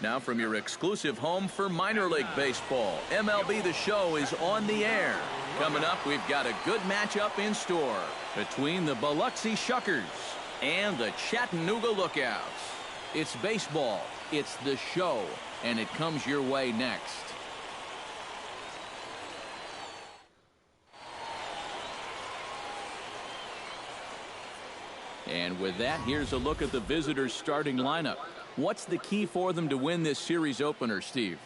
Now from your exclusive home for minor league baseball, MLB The Show is on the air. Coming up, we've got a good matchup in store between the Biloxi Shuckers and the Chattanooga Lookouts. It's baseball, it's The Show, and it comes your way next. And with that, here's a look at the visitors' starting lineup. What's the key for them to win this series opener, Steve?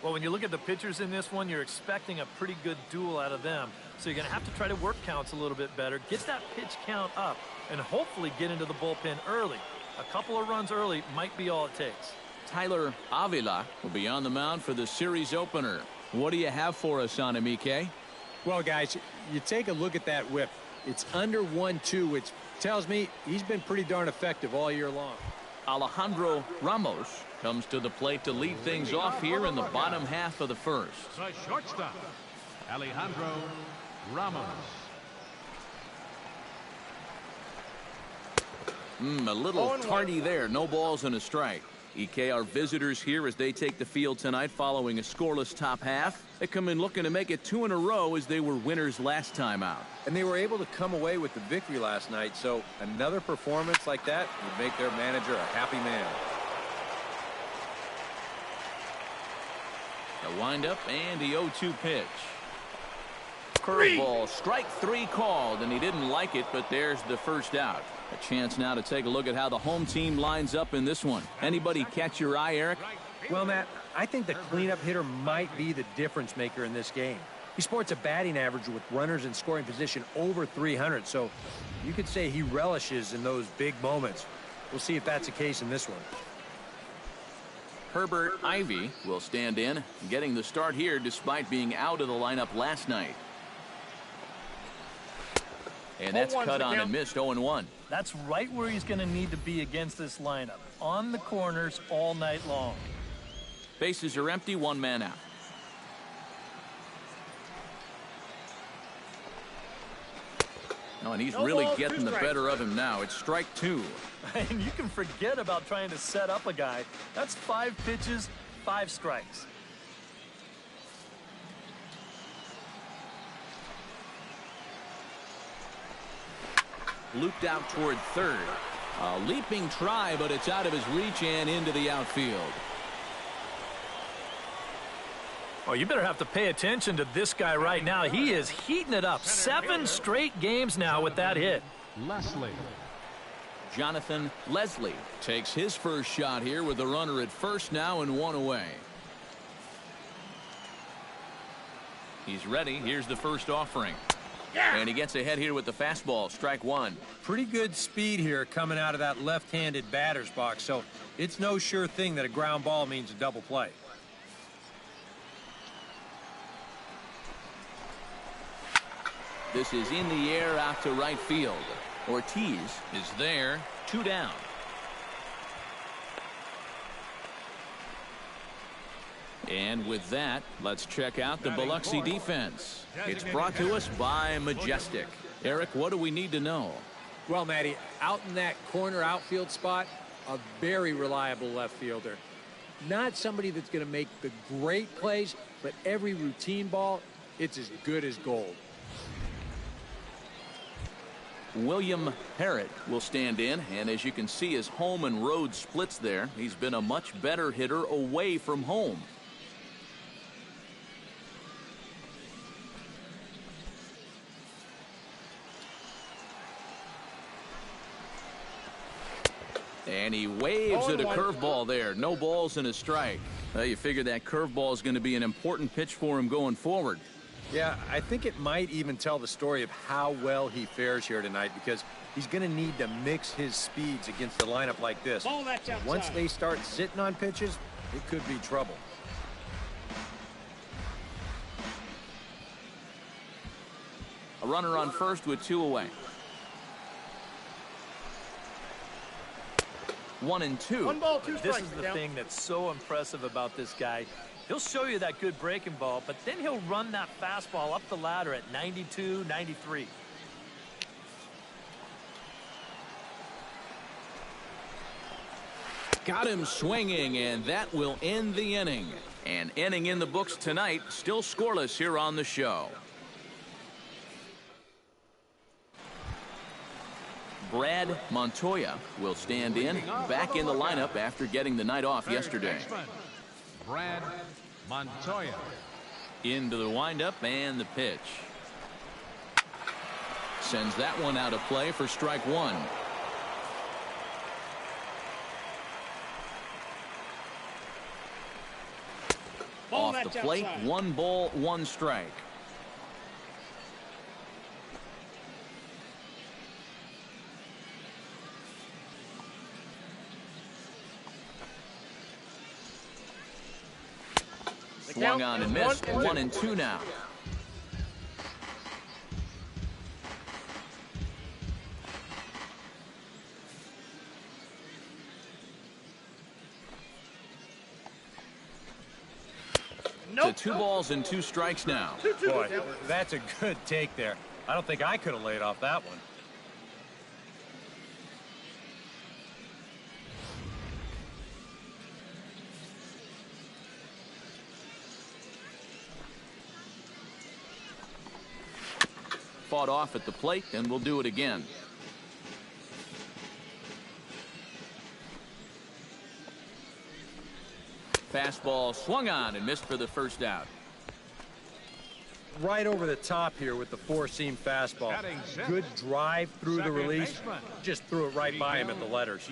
Well, when you look at the pitchers in this one, you're expecting a pretty good duel out of them. So you're going to have to try to work counts a little bit better, get that pitch count up, and hopefully get into the bullpen early. A couple of runs early might be all it takes. Tyler Avila will be on the mound for the series opener. What do you have for us on him, EK? Well, guys, you take a look at that whip. It's under 1-2, which tells me he's been pretty darn effective all year long. Alejandro Ramos comes to the plate to lead things off here in the bottom half of the first. The shortstop, Alejandro Ramos. A little tardy there. No balls and a strike. EK, our visitors here as they take the field tonight following a scoreless top half. They come in looking to make it 2 in a row as they were winners last time out. And they were able to come away with the victory last night, so another performance like that would make their manager a happy man. The windup and the 0-2 pitch. Curveball, strike 3 called, and he didn't like it, but there's the first out. A chance now to take a look at how the home team lines up in this one. Anybody catch your eye, Eric? Well, Matt, I think the cleanup hitter might be the difference maker in this game. He sports a batting average with runners in scoring position over 300, so you could say he relishes in those big moments. We'll see if that's the case in this one. Herbert Ivy will stand in, getting the start here despite being out of the lineup last night. And that's cut on and missed. 0-1. That's right where he's going to need to be against this lineup. On the corners all night long. Bases are empty, 1 man out. Oh, and he's really getting the better of him now. It's strike 2. And you can forget about trying to set up a guy. That's 5 pitches, 5 strikes. Looped out toward third. A leaping try, but it's out of his reach and into the outfield. Oh, you better have to pay attention to this guy right now. He is heating it up. 7 straight games now with that hit. Leslie. Jonathan Leslie takes his first shot here with the runner at first now and 1 away. He's ready. Here's the first offering. And he gets ahead here with the fastball. Strike 1. Pretty good speed here coming out of that left-handed batter's box, so it's no sure thing that a ground ball means a double play. This is in the air out to right field. Rtts is there. 2 down. And with that, let's check out the Biloxi defense. It's brought to us by Majestic. Eric, what do we need to know? Well, Matty, out in that corner outfield spot, a very reliable left fielder. Not somebody that's going to make the great plays, but every routine ball, it's as good as gold. William Parrott will stand in, and as you can see, his home and road splits there. He's been a much better hitter away from home. And he waves at a curveball there. No balls and a strike. You figure that curveball is going to be an important pitch for him going forward. Yeah, I think it might even tell the story of how well he fares here tonight, because he's going to need to mix his speeds against a lineup like this. Once they start sitting on pitches, it could be trouble. A runner on first with 2 away. 1-2. 1 ball, 2 strikes. This is the thing that's so impressive about this guy. He'll show you that good breaking ball, but then he'll run that fastball up the ladder at 92, 93. Got him swinging, and that will end the inning. An inning in the books tonight, still scoreless here on the show. Brad Montoya will stand in, back in the lineup after getting the night off yesterday. Brad Montoya. Into the windup and the pitch. Sends that one out of play for strike one. Off the plate, 1 ball, 1 strike. Swung on and missed. 1-2 now. Nope. To 2 balls and 2 strikes now. Boy, that's a good take there. I don't think I could have laid off that one. Fought off at the plate, and we'll do it again. Fastball swung on and missed for the first out. Right over the top here with the 4-seam fastball. Good drive through the release. Just threw it right by him at the letters.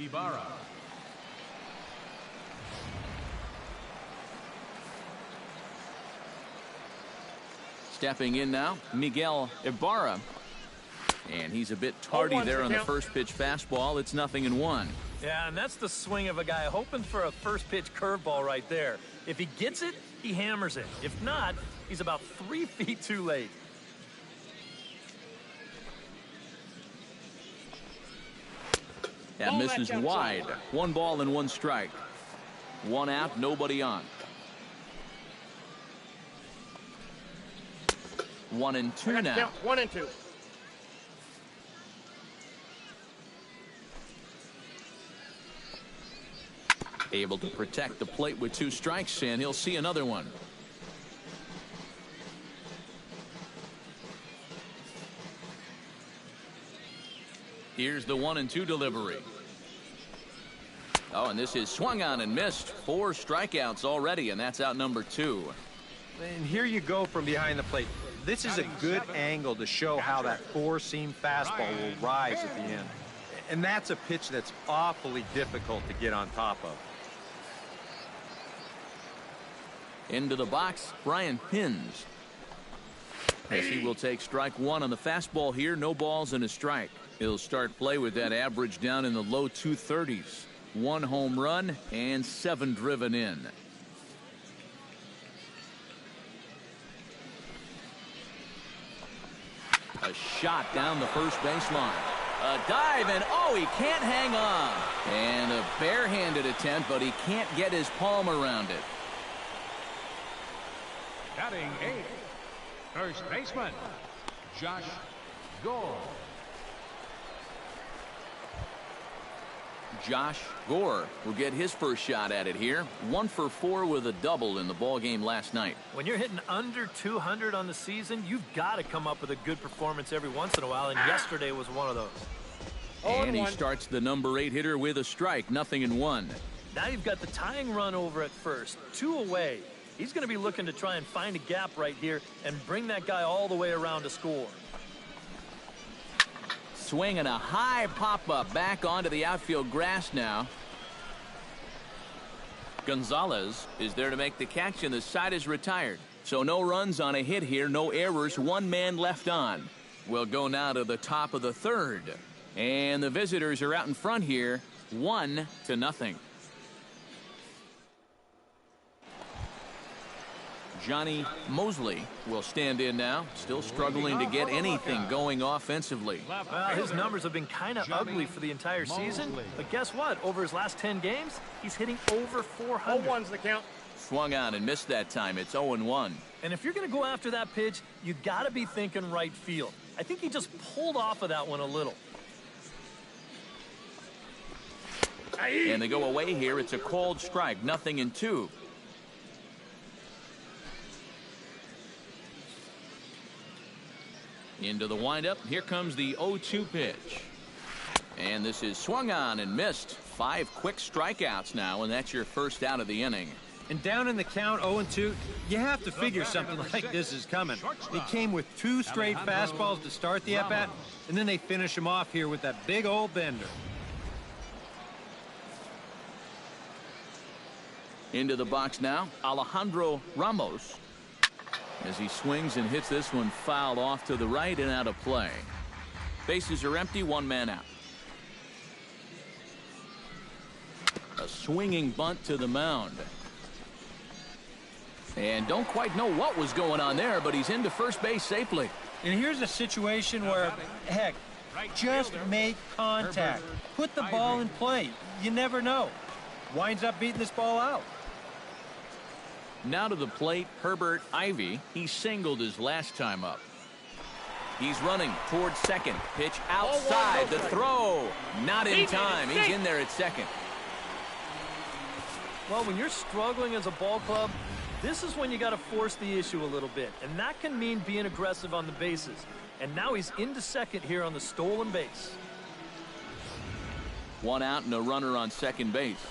Stepping in now, Miguel Ibarra. And he's a bit tardy there on the first pitch fastball. It's 0-1. Yeah, and that's the swing of a guy hoping for a first pitch curveball right there. If he gets it, he hammers it. If not, he's about 3 feet too late. That misses wide. 1 ball and 1 strike. 1 out, nobody on. 1-2 now. 1-2. Able to protect the plate with 2 strikes, and he'll see another one. Here's the 1-2 delivery. Oh, and this is swung on and missed. 4 strikeouts already, and that's out number 2. And here you go from behind the plate. This is a good angle to show how that 4-seam fastball will rise at the end. And that's a pitch that's awfully difficult to get on top of. Into the box, Brian Pins. As he will take strike 1 on the fastball here. No balls and a strike. He'll start play with that average down in the low 230s. 1 home run and 7 driven in. A shot down the first baseline. A dive, and oh, he can't hang on. And a barehanded attempt, but he can't get his palm around it. Batting 8th, first baseman, Josh Gore. Josh Gore will get his first shot at it here. 1 for 4 with a double in the ball game last night. When you're hitting under 200 on the season, you've got to come up with a good performance every once in a while, and yesterday was one of those. And he starts the number 8 hitter with a strike. 0-1. Now you've got the tying run over at first. 2 away. He's going to be looking to try and find a gap right here and bring that guy all the way around to score. Swinging a high pop-up back onto the outfield grass now. Gonzalez is there to make the catch, and the side is retired. So no runs on a hit here, no errors, 1 man left on. We'll go now to the top of the 3rd. And the visitors are out in front here, 1-0. Johnny Mosley will stand in now, still struggling to get anything going offensively. Well, his numbers have been kind of ugly for the entire season, but guess what? Over his last 10 games, he's hitting over 400. 0-1's the count. Swung on and missed that time. It's 0-1. And if you're going to go after that pitch, you got to be thinking right field. I think he just pulled off of that one a little. And they go away here. It's a called strike, 0-2. Into the windup. Here comes the 0-2 pitch. And this is swung on and missed. 5 quick strikeouts now, and that's your first out of the inning. And down in the count, 0-2, you have to figure something like this is coming. They came with 2 straight fastballs to start the at-bat, and then they finish him off here with that big old bender. Into the box now, Alejandro Ramos. As he swings and hits this one foul off to the right and out of play. Bases are empty, 1 man out. A swinging bunt to the mound. And don't quite know what was going on there, but he's into first base safely. And here's a situation where, heck, just make contact. Put the ball in play. You never know. Winds up beating this ball out. Now to the plate, Herbert Ivy. He singled his last time up. He's running towards second. Pitch outside. The throw. Not in time. He's in there at second. Well, when you're struggling as a ball club, this is when you got to force the issue a little bit. And that can mean being aggressive on the bases. And now he's into second here on the stolen base. 1 out and a runner on second base.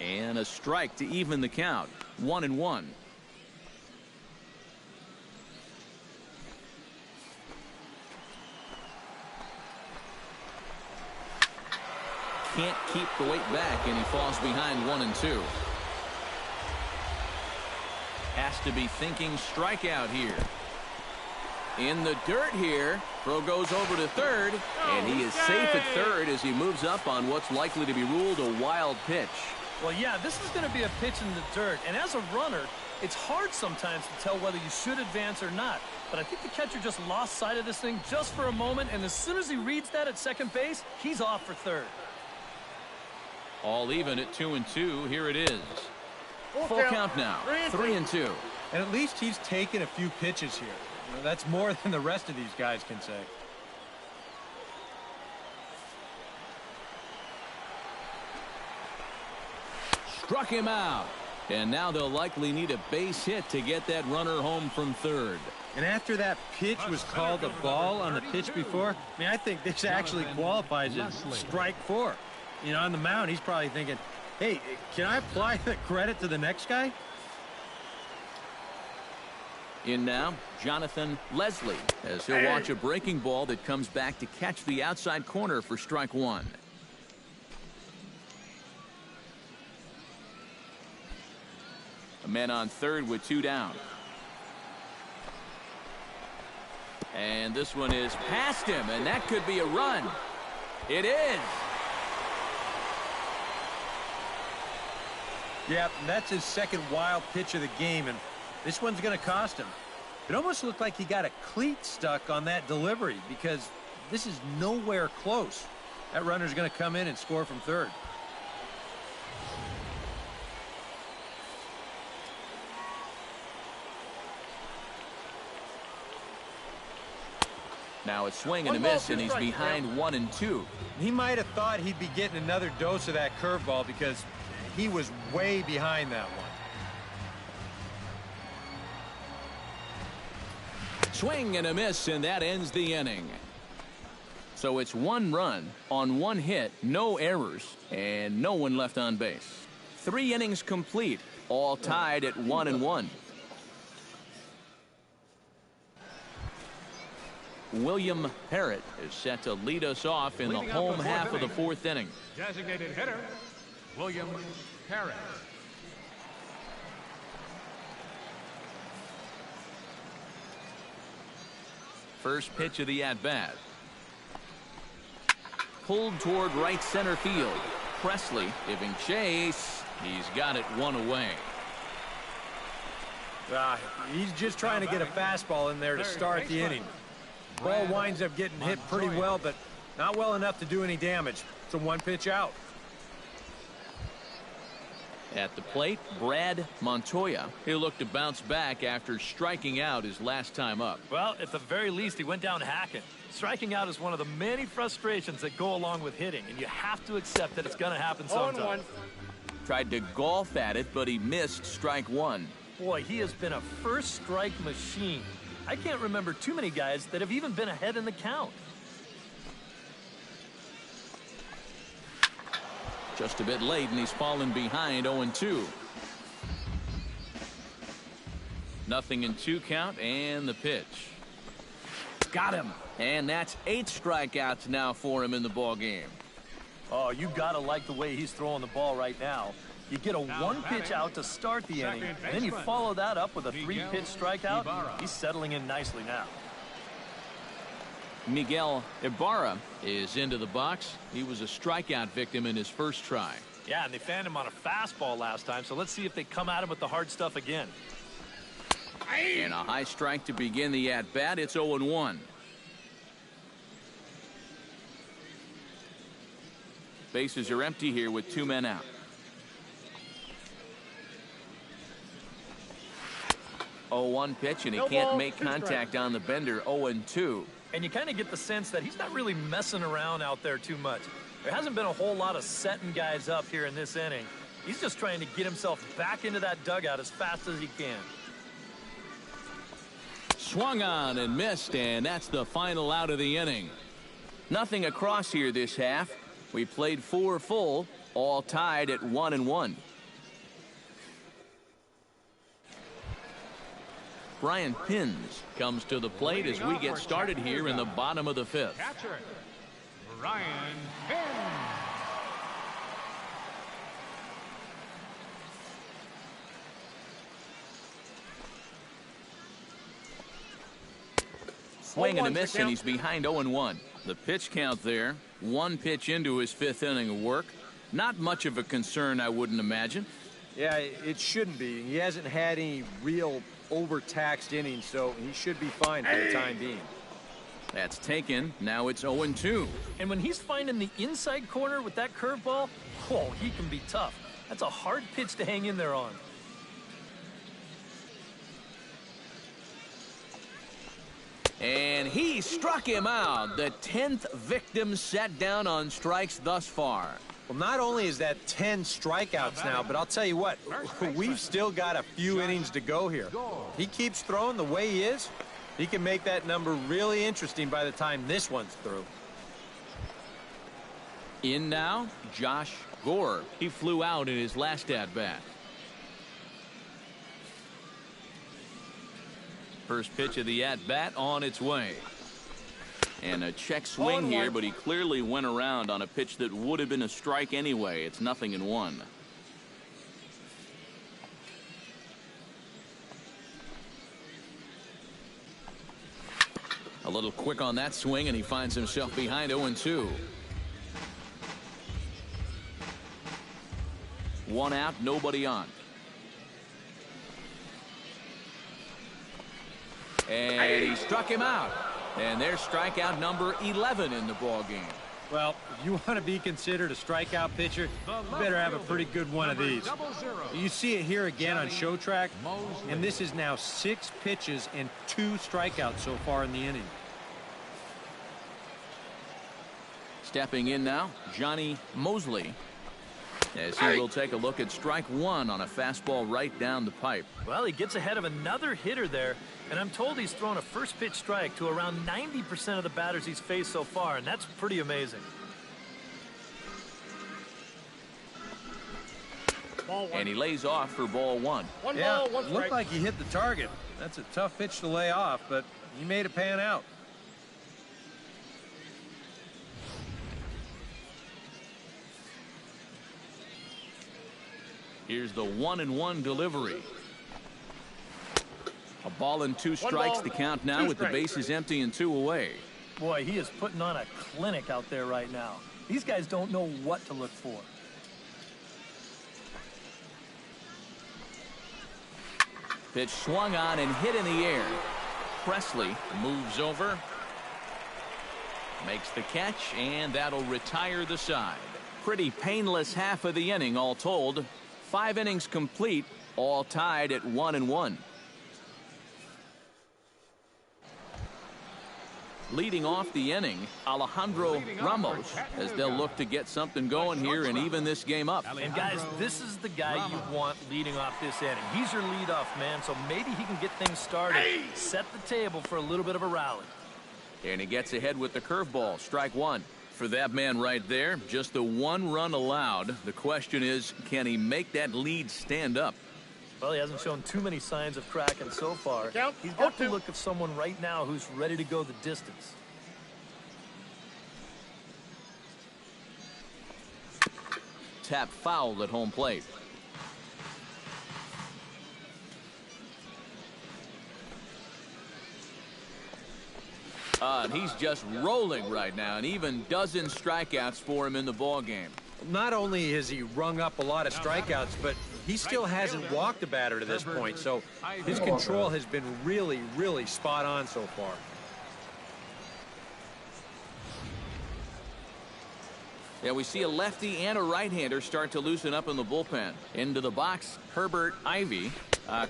And a strike to even the count. 1-1. Can't keep the weight back, and he falls behind 1-2. Has to be thinking strikeout here. In the dirt here. Throw goes over to third, and he is safe at third as he moves up on what's likely to be ruled a wild pitch. Well, yeah, this is going to be a pitch in the dirt, and as a runner, it's hard sometimes to tell whether you should advance or not. But I think the catcher just lost sight of this thing just for a moment, and as soon as he reads that at second base, he's off for third. All even at 2-2. Here it is. Full count now. 3-2. And at least he's taken a few pitches here. You know, that's more than the rest of these guys can say. Struck him out. And now they'll likely need a base hit to get that runner home from third. And after that pitch was called a ball on the pitch before, I mean, I think this actually qualifies as strike 4. You know, on the mound, he's probably thinking, hey, can I apply the credit to the next guy? In now, Jonathan Leslie, as he'll watch a breaking ball that comes back to catch the outside corner for strike 1. A man on third with 2 down. And this one is past him, and that could be a run. It is. Yeah, that's his second wild pitch of the game, and this one's going to cost him. It almost looked like he got a cleat stuck on that delivery because this is nowhere close. That runner's going to come in and score from third. Now a swing and a miss, and he's behind 1-2. He might have thought he'd be getting another dose of that curveball because he was way behind that one. Swing and a miss, and that ends the inning. So it's 1 run on 1 hit, no errors, and no one left on base. 3 innings complete, all tied at 1-1. William Parrott is set to lead us off in the home half of the 4th inning. Designated hitter, William Parrott. First pitch of the at-bat. Pulled toward right center field. Presley giving chase. He's got it 1 away. He's just trying to get a fastball in there to start the inning. Ball winds up getting hit pretty well, but not well enough to do any damage. It's a 1 pitch out. At the plate, Brad Montoya. He'll look to bounce back after striking out his last time up. Well, at the very least, he went down hacking. Striking out is one of the many frustrations that go along with hitting, and you have to accept that it's going to happen sometime. Tried to golf at it, but he missed strike one. Boy, he has been a first strike machine. I can't remember too many guys that have even been ahead in the count. Just a bit late, and he's fallen behind 0-2. Nothing in 2 count, and the pitch. Got him. And that's 8 strikeouts now for him in the ball game. Oh, you gotta like the way he's throwing the ball right now. You get a 1-pitch out to start the inning, and then you follow that up with a 3-pitch strikeout. He's settling in nicely now. Miguel Ibarra is into the box. He was a strikeout victim in his first try. Yeah, and they fanned him on a fastball last time, so let's see if they come at him with the hard stuff again. And a high strike to begin the at-bat. It's 0-1. Bases are empty here with 2 men out. 0-1 pitch, and he can't make contact on the bender. 0-2. And you kind of get the sense that he's not really messing around out there too much. There hasn't been a whole lot of setting guys up here in this inning. He's just trying to get himself back into that dugout as fast as he can. Swung on and missed, and that's the final out of the inning. Nothing across here this half. We played 4 full, all tied at 1-1. Brian Pins comes to the plate as we get started here in the bottom of the 5th. Catcher, Brian Pins. Swing and a miss, and he's behind 0-1. The pitch count there. 1 pitch into his 5th inning of work. Not much of a concern, I wouldn't imagine. Yeah, it shouldn't be. He hasn't had any real overtaxed innings, so he should be fine for the time being. That's taken. Now it's 0-2. And when he's finding the inside corner with that curveball, oh, he can be tough. That's a hard pitch to hang in there on. And he struck him out. The 10th victim set down on strikes thus far. Well, not only is that 10 strikeouts now, but I'll tell you what, we've still got a few innings to go here. If he keeps throwing the way he is, he can make that number really interesting by the time this one's through. In now, Josh Gore. He flew out in his last at-bat. First pitch of the at-bat on its way. And a check swing here, but he clearly went around on a pitch that would have been a strike anyway. It's 0-1. A little quick on that swing, and he finds himself behind 0-2. 1 out, nobody on. And he struck him out. And there's strikeout number 11 in the ball game. Well, if you want to be considered a strikeout pitcher, you better have a pretty good one of these. You see it here again on Show Track, and this is now 6 pitches and 2 strikeouts so far in the inning. Stepping in now, Johnny Mosley, as he will take a look at strike 1 on a fastball right down the pipe. Well, he gets ahead of another hitter there, and I'm told he's thrown a first pitch strike to around 90% of the batters he's faced so far, and that's pretty amazing. And he lays off for ball 1. Yeah, looked like he hit the target. That's a tough pitch to lay off, but he made it pan out. Here's the 1-1 delivery. A ball and 2 strikes to count now with the bases empty and 2 away. Boy, he is putting on a clinic out there right now. These guys don't know what to look for. Pitch swung on and hit in the air. Presley moves over, makes the catch, and that'll retire the side. Pretty painless half of the inning all told. 5 innings complete, all tied at 1-1. Leading off the inning, Alejandro Ramos, as they'll look to get something going here and even this game up. And guys, this is the guy you want leading off this inning. He's your leadoff man, so maybe he can get things started, set the table for a little bit of a rally. And he gets ahead with the curveball, strike one. For that man right there, just the 1 run allowed. The question is, can he make that lead stand up? Well, he hasn't shown too many signs of cracking so far. He's got the look of someone right now who's ready to go the distance. Tap foul at home plate. And he's just rolling right now, and even dozen strikeouts for him in the ball game. Not only has he rung up a lot of strikeouts, but he still hasn't walked a batter to this point, so his control has been really, really spot on so far. Yeah, we see a lefty and a right-hander start to loosen up in the bullpen. Into the box, Herbert Ivy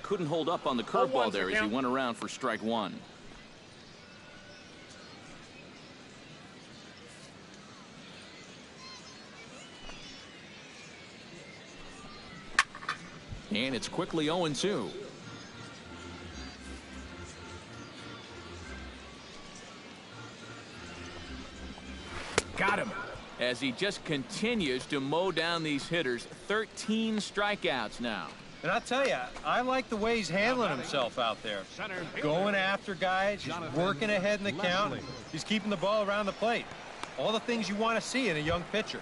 couldn't hold up on the curveball there as he went around for strike one. And it's quickly 0-2. Got him. As he just continues to mow down these hitters. 13 strikeouts now. And I'll tell you, I like the way he's handling himself out there. Going after guys, he's working ahead in the count. He's keeping the ball around the plate. All the things you want to see in a young pitcher.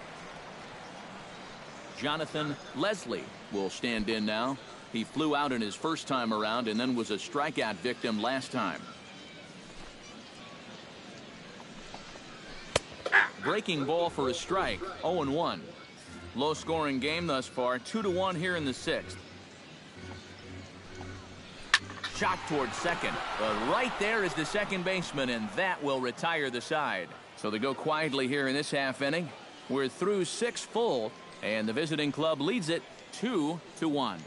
Jonathan Leslie will stand in now. He flew out in his first time around and then was a strikeout victim last time. Breaking ball for a strike, 0-1. Low scoring game thus far, 2-1 here in the 6th. Shot towards second, but right there is the second baseman, and that will retire the side. So they go quietly here in this half inning. We're through 6 full. And the visiting club leads it 2-1.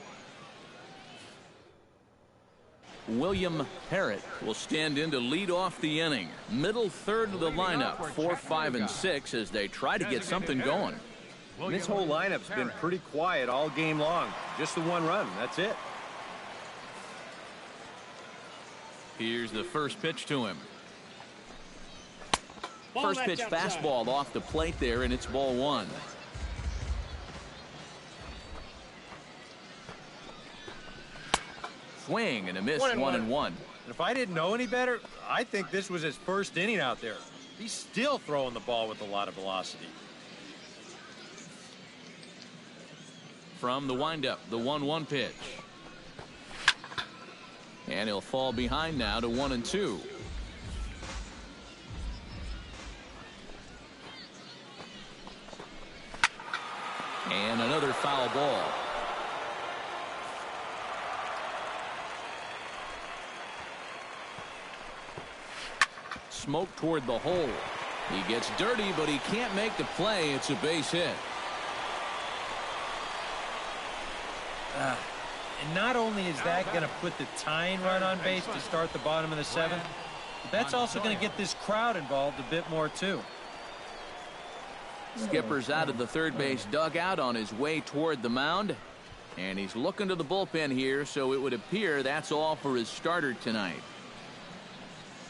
William Parrott will stand in to lead off the inning. Middle third of the lineup, 4, 5, and 6 as they try to get something going. This whole lineup's been pretty quiet all game long. Just the 1 run, that's it. Here's the first pitch to him. First pitch fastball off the plate there, and it's ball 1. Swing and a miss, 1-1. If I didn't know any better, I think this was his first inning out there. He's still throwing the ball with a lot of velocity. From the windup, the 1-1 pitch. And he'll fall behind now to 1-2. And another foul ball. Smoke toward the hole. He gets dirty, but he can't make the play. It's a base hit. And not only is that going to put the tying run on base to start the bottom of the 7th, but that's also going to get this crowd involved a bit more too. Skipper's out of the third base dugout on his way toward the mound. And he's looking to the bullpen here, so it would appear that's all for his starter tonight.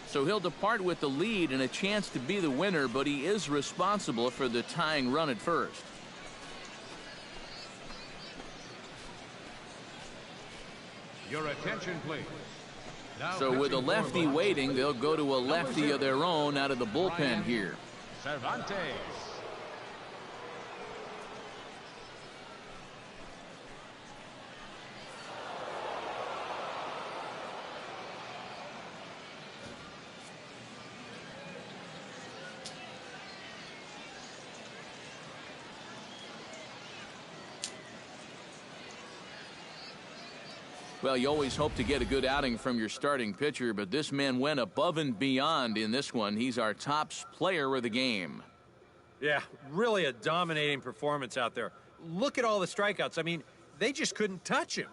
So he'll depart with the lead and a chance to be the winner, but he is responsible for the tying run at first. Your attention, please. So with a lefty waiting, they'll go to a lefty of their own out of the bullpen here. Cervantes. Well, you always hope to get a good outing from your starting pitcher, but this man went above and beyond in this one. He's our top player of the game. Yeah, really a dominating performance out there. Look at all the strikeouts. I mean, They just couldn't touch him.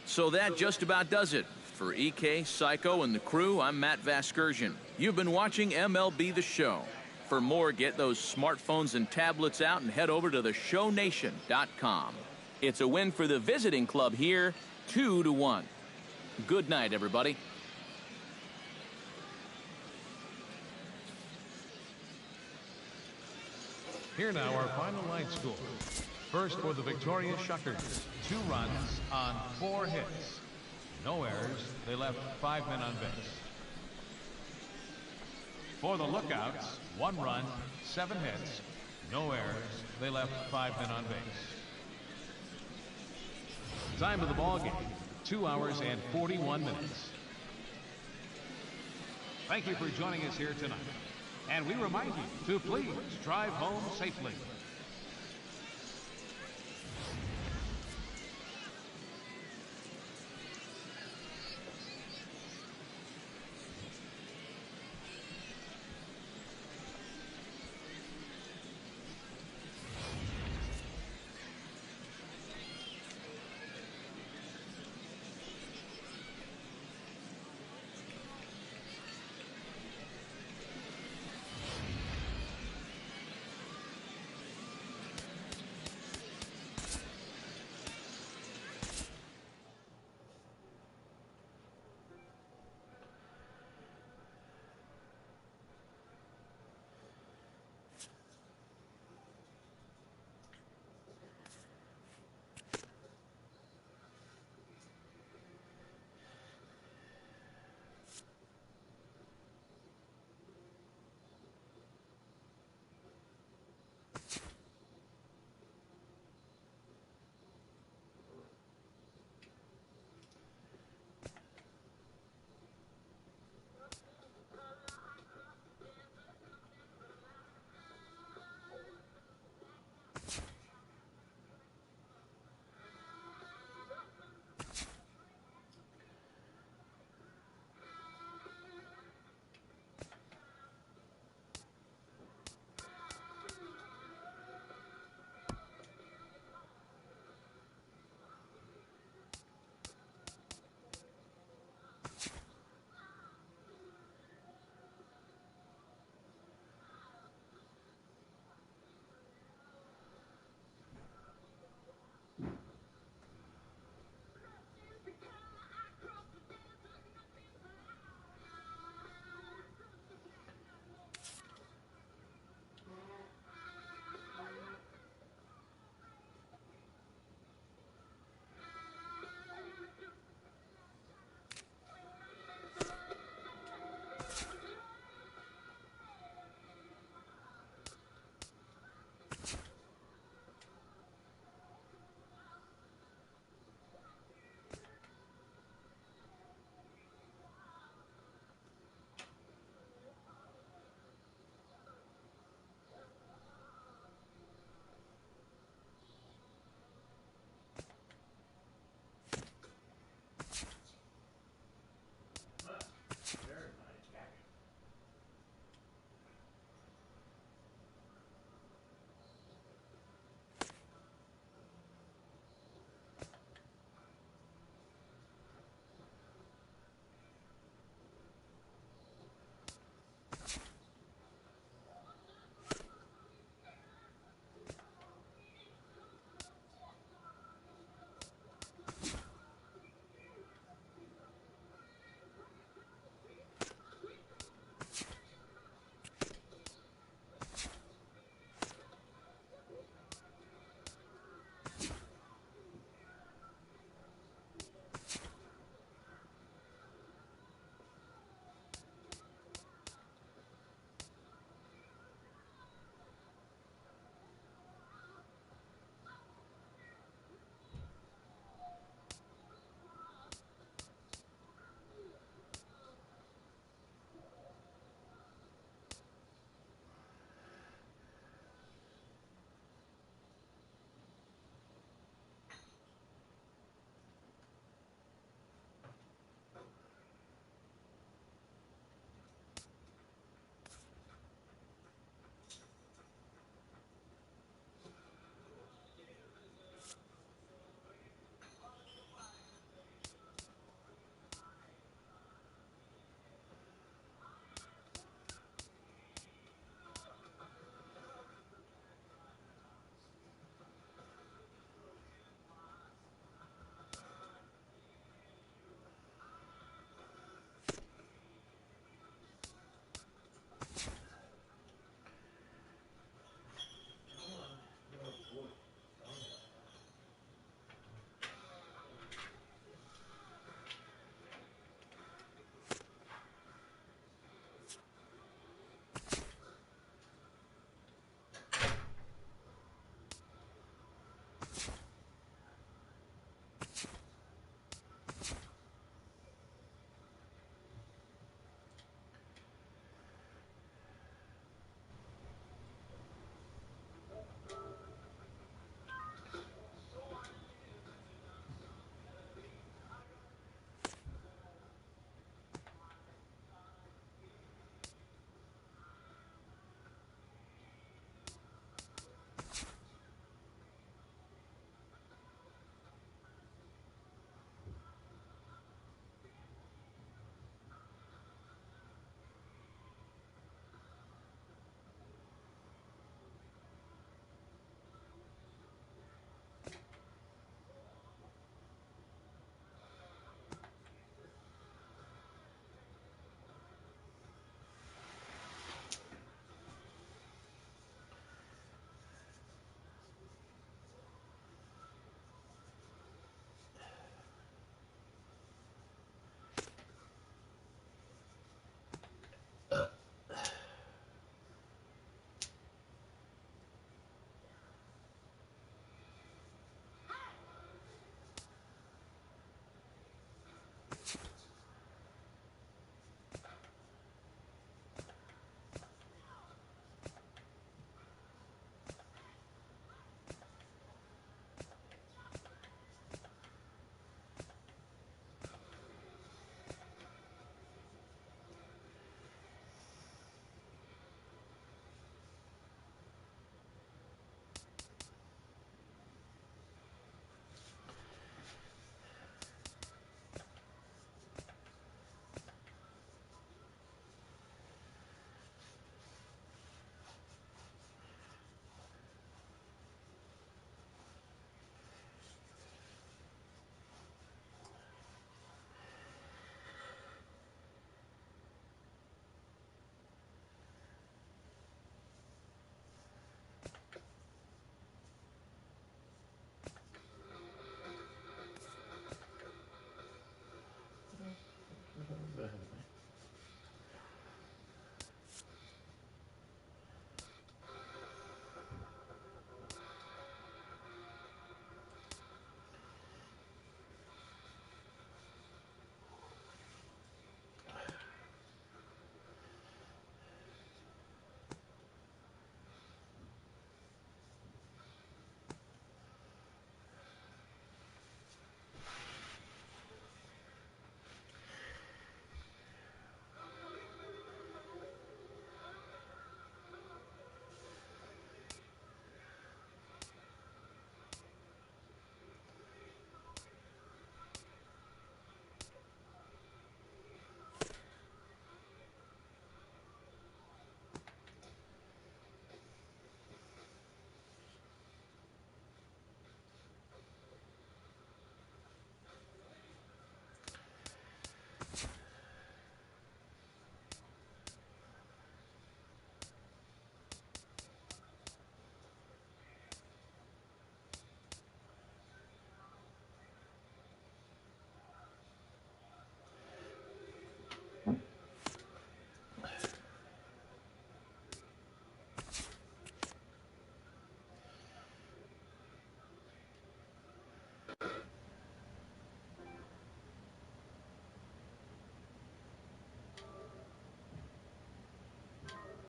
So that just about does it. For EK, Psycho, and the crew, I'm Matt Vasgersian. You've been watching MLB The Show. For more, get those smartphones and tablets out and head over to theshownation.com. It's a win for the visiting club here, 2-1. Good night, everybody. Here now our final line score. First for the victorious Shuckers, 2 runs on 4 hits. No errors, they left 5 men on base. For the Lookouts, 1 run, 7 hits. No errors, they left 5 men on base. Time of the ball game, 2 hours and 41 minutes. Thank you for joining us here tonight. And we remind you to please drive home safely.